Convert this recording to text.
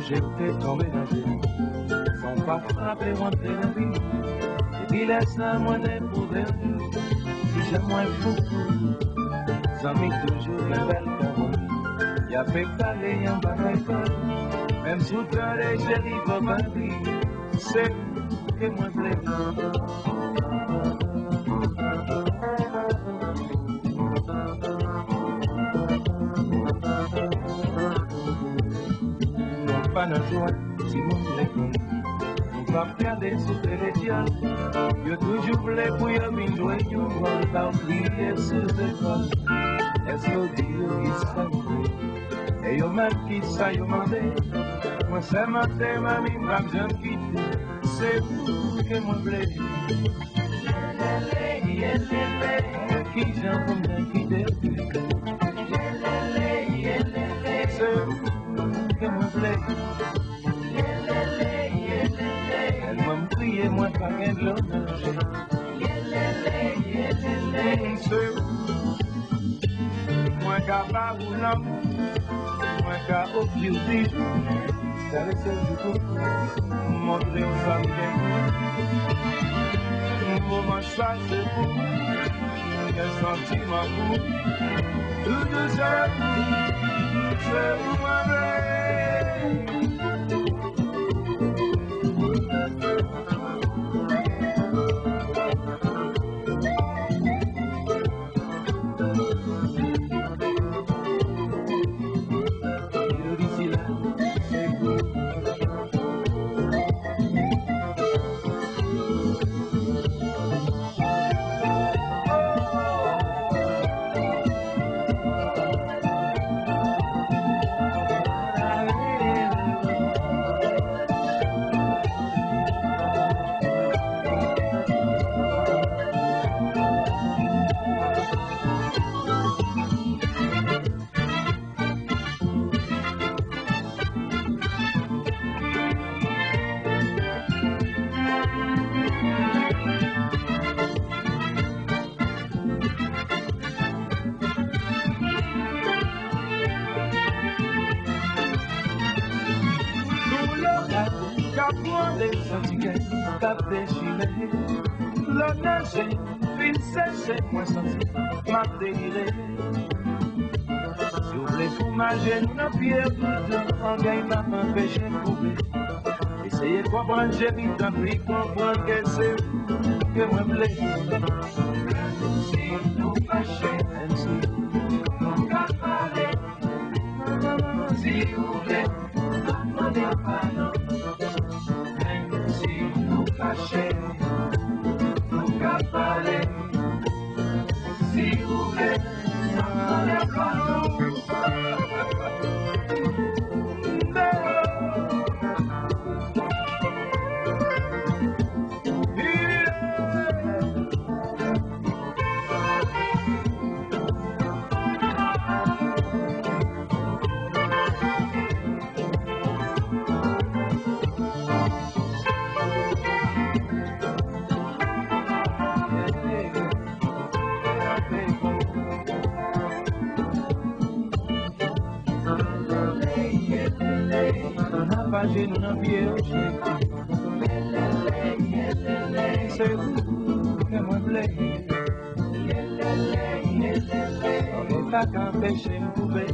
j'ai peut-être tombé dans le jeu. Sans pas frapper, rentrer dans la vie. Et puis laisse-la moi d'éprouver. Si j'ai moins fou, j'en ai toujours une belle carotte. Y'a fait parler en bas de l'école. Même sous le les chéris, papa dit, c'est que moi plaît. Pas notre joie, si mon l'école. On va regarder sous les dieux. Y'a toujours voulu pour y avoir joué, y'a pas oublié sur l'école. Est-ce que Dieu il s'aime? Et y'a même qui ça y'a demandé. Moi c'est ma thème, mamie, m'a bien quitté. C'est vous que moi plaît. Qui j'en pour me quitter. C'est vous que moi plaît. Elle m'a prié, moi pas rien de l'honneur. C'est vous. Moi qu'à pas ou l'amour, moi qu'à au pied du jour, t'as laissé du coup, montrer aux femmes bien. Moment choisi pour quel sentiment pour tout de ça, c'est vous moi-même. Cap déchiré, le nager, fin séché, moi senti, m'a déliré. Si vous voulez pour manger, nous n'a pierre, en gagne m'a empêché de trouver. Essayez de comprendre, j'ai vite appris, comprendre que c'est vous que moi me plaît. Si nous fâchez, même si nous qu'à parler, si vous voulez, demandez pardon. Fâché, nous qu'à parler. Si vous voulez, demandez pardon. Nous n'avons pied au chèque. C'est vous que moi plaît. On n'est pas qu'empêcher me couper.